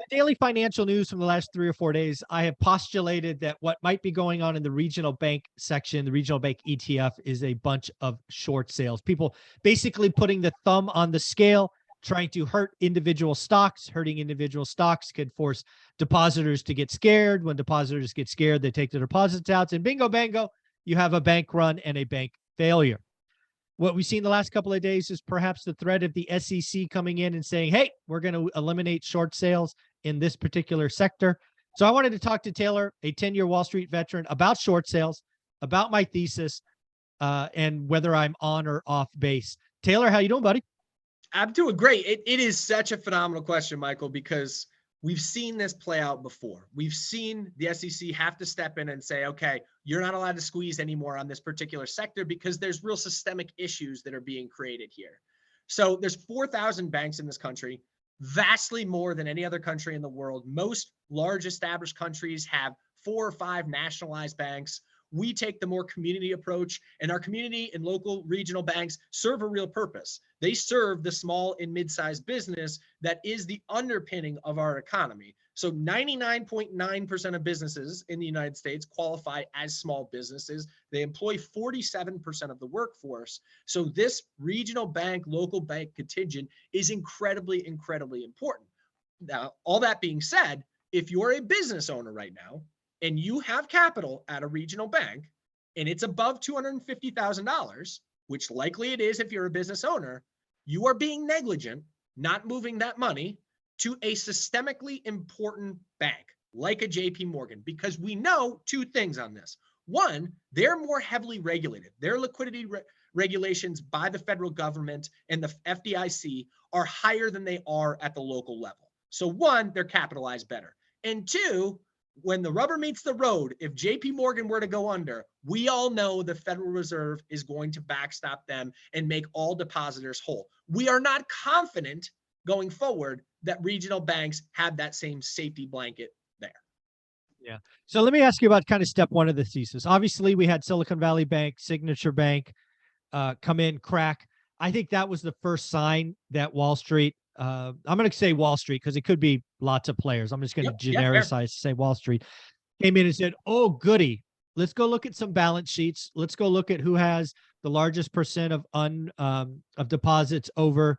daily financial news from the last 3 or 4 days, I have postulated that what might be going on in the regional bank section, the regional bank ETF, is a bunch of short sales. People basically putting the thumb on the scale, trying to hurt individual stocks. Hurting individual stocks could force depositors to get scared. When depositors get scared, they take their deposits out, and bingo, bango, you have a bank run and a bank failure. What we've seen the last couple of days is perhaps the threat of the SEC coming in and saying, hey, we're going to eliminate short sales in this particular sector. So I wanted to talk to Taylor, a 10-year Wall Street veteran, about short sales, about my thesis, and whether I'm on or off base. Taylor, how you doing, buddy? I'm doing great. It is such a phenomenal question, Michael, because we've seen this play out before. We've seen the SEC have to step in and say, okay, you're not allowed to squeeze anymore on this particular sector because there's real systemic issues that are being created here. So there's 4,000 banks in this country, vastly more than any other country in the world. Most large established countries have 4 or 5 nationalized banks. We take the more community approach, and our community and local regional banks serve a real purpose. They serve the small and mid-sized business that is the underpinning of our economy. So 99.9% of businesses in the United States qualify as small businesses. They employ 47% of the workforce. So this regional bank, local bank contingent is incredibly, incredibly important. Now, all that being said, if you're a business owner right now, and you have capital at a regional bank, and it's above $250,000, which likely it is if you're a business owner, you are being negligent, not moving that money to a systemically important bank like a JP Morgan, because we know 2 things on this. One, they're more heavily regulated. Their liquidity regulations by the federal government and the FDIC are higher than they are at the local level. So one, they're capitalized better. And 2, when the rubber meets the road, if JP Morgan were to go under, we all know the Federal Reserve is going to backstop them and make all depositors whole. We are not confident going forward that regional banks have that same safety blanket there. Yeah. So let me ask you about kind of step 1 of the thesis. Obviously, we had Silicon Valley Bank, Signature Bank come in, crack. I think that was the first sign that Wall Street, I'm going to say Wall Street because it could be lots of players. I'm just going to genericize, say Wall Street came in and said, oh, goody, let's go look at some balance sheets. Let's go look at who has the largest percent of deposits over,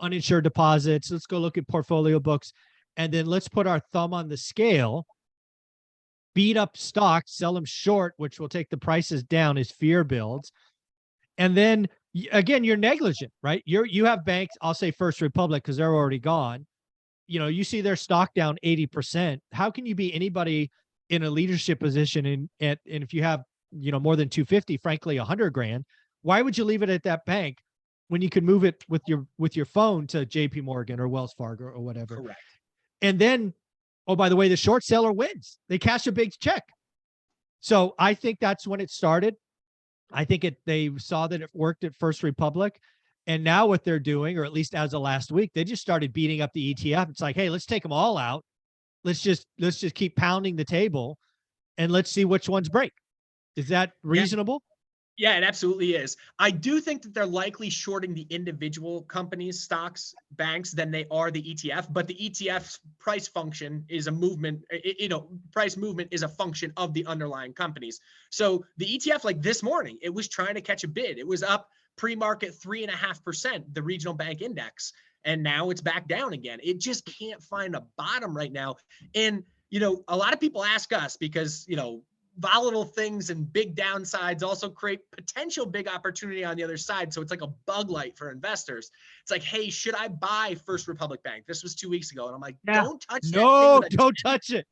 uninsured deposits. Let's go look at portfolio books. And then let's put our thumb on the scale, beat up stocks, sell them short, which will take the prices down as fear builds. And then again, you're negligent, right? You have banks, I'll say First Republic because they're already gone. You see their stock down 80%. How can you be anybody in a leadership position and if you have, more than 250, frankly, 100 grand, why would you leave it at that bank when you could move it with your phone to JP Morgan or Wells Fargo or whatever? Correct. And then, oh, by the way, the short seller wins. They cash a big check. So I think that's when it started. I think they saw that it worked at First Republic. And now what they're doing, or at least as of last week, they just started beating up the ETF. It's like, hey, let's take them all out. Let's just keep pounding the table and let's see which ones break. Is that reasonable? Yeah, it absolutely is. I do think that they're likely shorting the individual companies, stocks, banks than they are the ETF, but the ETF's price function is a movement, price movement is a function of the underlying companies. So the ETF, like this morning, it was trying to catch a bid. It was up pre-market 3.5%, the regional bank index, and now it's back down again. It just can't find a bottom right now. And, a lot of people ask us because, volatile things and big downsides also create potential big opportunity on the other side. So it's like a bug light for investors. It's like, hey, should I buy First Republic Bank? This was 2 weeks ago. And I'm like, don't touch that. No, don't touch it.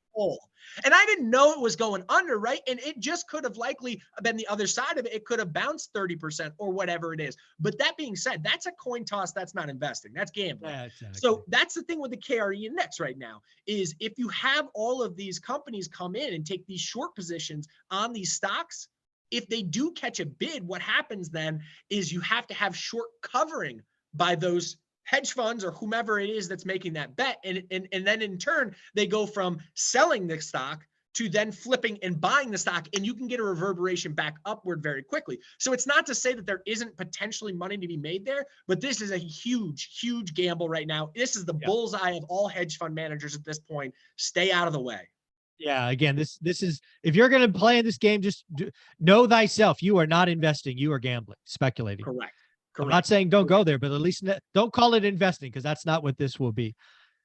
And I didn't know it was going under, right? And it just could have likely been the other side of it. It could have bounced 30% or whatever it is. But that being said, that's a coin toss. That's not investing. That's gambling. Yeah, exactly. So that's the thing with the KRE index right now is if you have all of these companies come in and take these short positions on these stocks, if they do catch a bid, what happens then is you have to have short covering by those hedge funds or whomever it is that's making that bet. And then in turn, they go from selling the stock to then flipping and buying the stock, and you can get a reverberation back upward very quickly. So it's not to say that there isn't potentially money to be made there, but this is a huge, huge gamble right now. This is the bullseye of all hedge fund managers at this point. Stay out of the way. Yeah, again, this is, if you're going to play in this game, just know thyself. You are not investing, you are gambling, speculating. Correct. I'm not saying don't go there, but at least don't call it investing, because that's not what this will be.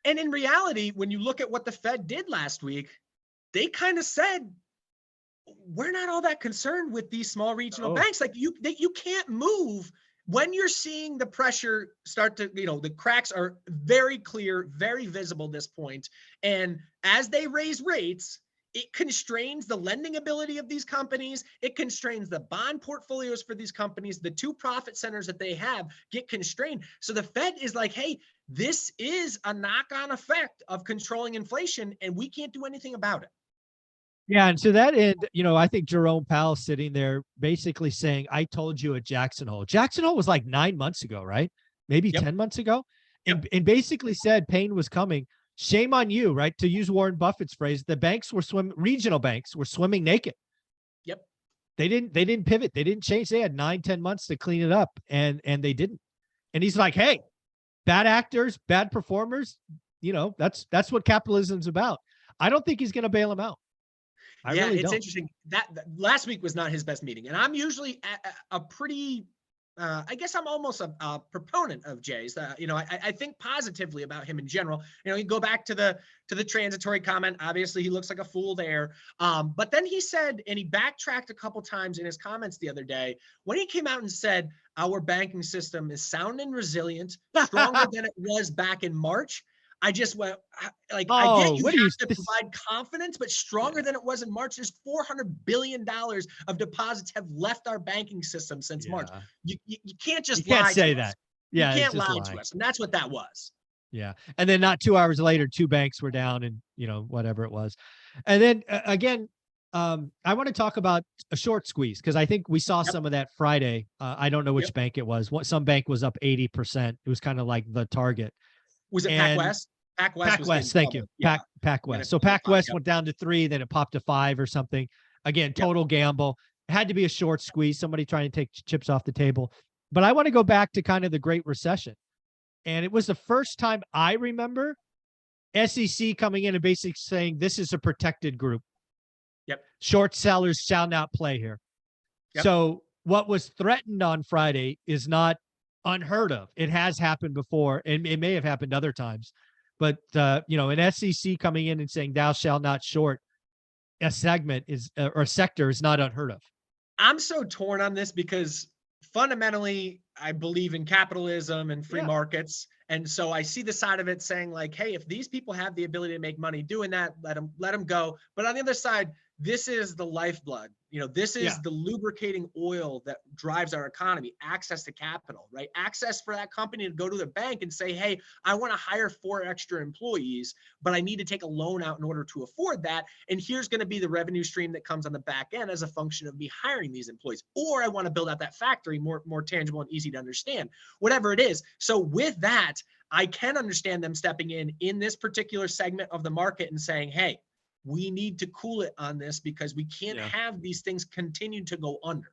And in reality, when you look at what the Fed did last week, they kind of said, we're not all that concerned with these small regional banks. Like you can't move when you're seeing the pressure start to, the cracks are very clear, very visible at this point. And as they raise rates, it constrains the lending ability of these companies. It constrains the bond portfolios for these companies. The two profit centers that they have get constrained. So the Fed is like, hey, this is a knock-on effect of controlling inflation, and we can't do anything about it. Yeah, and to that end, I think Jerome Powell sitting there basically saying, I told you at Jackson Hole. Jackson Hole was like 9 months ago, right? Maybe 10 months ago. And basically said pain was coming. Shame on you, right? To use Warren Buffett's phrase, the banks were regional banks were swimming naked. Yep. They didn't pivot. They didn't change. They had 9-10 months to clean it up, and they didn't. And he's like, hey, bad actors, bad performers, that's what capitalism's about. I don't think he's going to bail them out. It's interesting that last week was not his best meeting. And I'm usually a pretty, I guess I'm almost a proponent of Jay's. I think positively about him in general. You go back to the transitory comment. Obviously, he looks like a fool there. But then he said, and he backtracked a couple times in his comments the other day when he came out and said, our banking system is sound and resilient, stronger than it was back in March. I just went like, I get you have to provide confidence, but stronger than it was in March. There's $400 billion of deposits have left our banking system since March. You can't just lie say to that. us. Yeah, you can't lie to us. And that's what that was. Yeah. And then not 2 hours later, 2 banks were down, and whatever it was. And then again, I want to talk about a short squeeze, because I think we saw some of that Friday. I don't know which bank it was. Some bank was up 80%. It was kind of like the target. Was it PacWest? PacWest, thank you. PacWest. So PacWest went down to 3, then it popped to 5 or something. Again, total gamble. It had to be a short squeeze, somebody trying to take chips off the table. But I want to go back to kind of the Great Recession. And it was the first time I remember SEC coming in and basically saying, this is a protected group. Short sellers shall not play here. So what was threatened on Friday is not unheard of. It has happened before, and it may have happened other times. But, an SEC coming in and saying, thou shalt not short a segment or a sector is not unheard of. I'm so torn on this because fundamentally, I believe in capitalism and free markets. And so I see the side of it saying like, hey, if these people have the ability to make money doing that, let them go. But on the other side, this is the lifeblood. This is the lubricating oil that drives our economy, access to capital, right? Access for that company to go to the bank and say, hey, I want to hire 4 extra employees, but I need to take a loan out in order to afford that. And here's going to be the revenue stream that comes on the back end as a function of me hiring these employees. Or I want to build out that factory, more tangible and easy to understand, whatever it is. So with that, I can understand them stepping in this particular segment of the market and saying, hey, we need to cool it on this because we can't have these things continue to go under.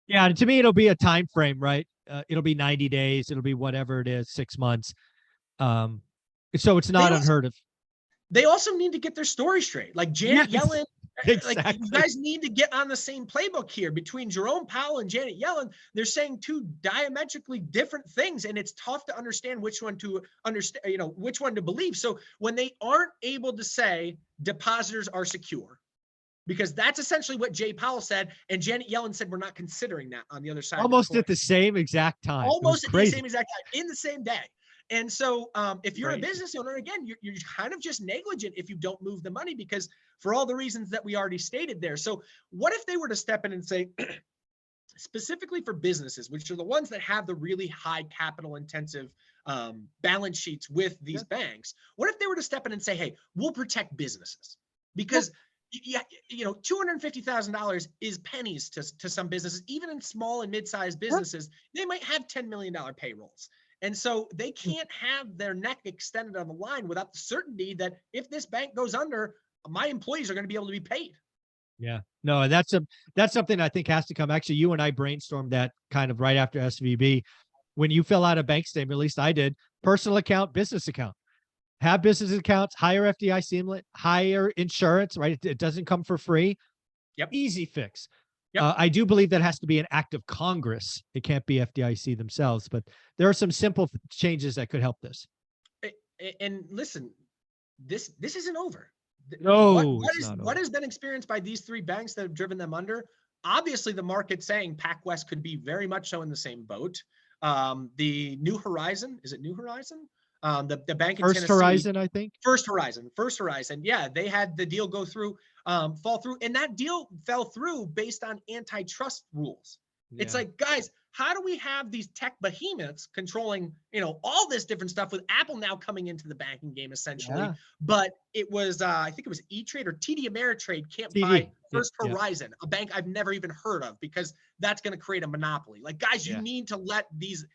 Yeah, and to me, it'll be a time frame, right? It'll be 90 days. It'll be whatever it is, 6 months. So it's not unheard of. They also need to get their story straight. Like Janet Yellen, like you guys need to get on the same playbook here between Jerome Powell and Janet Yellen. They're saying 2 diametrically different things, and it's tough to understand which one to understand, which one to believe. So when they aren't able to say depositors are secure, because that's essentially what Jay Powell said, and Janet Yellen said we're not considering that on the other side. Almost at the same exact time. Almost at the same exact time, in the same day. And so if you're a business owner, again, you're kind of just negligent if you don't move the money, because for all the reasons that we already stated there. So what if they were to step in and say, specifically for businesses, which are the ones that have the really high capital intensive balance sheets with these banks, what if they were to step in and say, hey, we'll protect businesses? Because $250,000 is pennies to some businesses, even in small and mid-sized businesses. They might have $10 million payrolls. And so they can't have their neck extended on the line without the certainty that if this bank goes under, my employees are going to be able to be paid. Yeah, no, and that's something I think has to come. Actually, you and I brainstormed that kind of right after SVB. When you fill out a bank statement, at least I did, personal account, business account. Have business accounts, hire FDIC limit, hire insurance, right? It doesn't come for free. Yep. Easy fix. Yep. I do believe that has to be an act of Congress. It can't be FDIC themselves, but there are some simple changes that could help this. And listen, this isn't over. No, what has been experienced by these three banks that have driven them under? Obviously, the market saying PacWest could be very much so in the same boat. The New Horizon, is it New Horizon? The bank in First Tennessee, Horizon, I think. First Horizon. Yeah, they had the deal go through, fall through, and that deal fell through based on antitrust rules. Yeah. It's like, guys, how do we have these tech behemoths controlling, all this different stuff with Apple now coming into the banking game essentially? Yeah. But it was, I think it was E-Trade or TD Ameritrade can't buy First Horizon, a bank I've never even heard of, because that's going to create a monopoly. Like, guys, you need to let these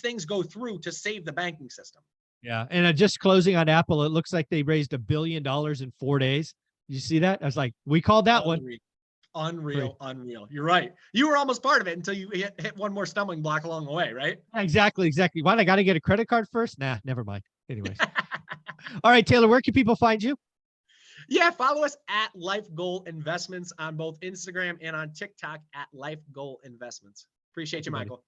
things go through to save the banking system. Yeah, and just closing on Apple, it looks like they raised $1 billion in 4 days. Did you see that? I was like, we called that one. Unreal. You're right. You were almost part of it until you hit one more stumbling block along the way, right? Exactly. Why? I got to get a credit card first? Nah, never mind. Anyways. All right, Taylor, where can people find you? Yeah, follow us at Life Goal Investments on both Instagram and on TikTok at Life Goal Investments. Appreciate you, Michael.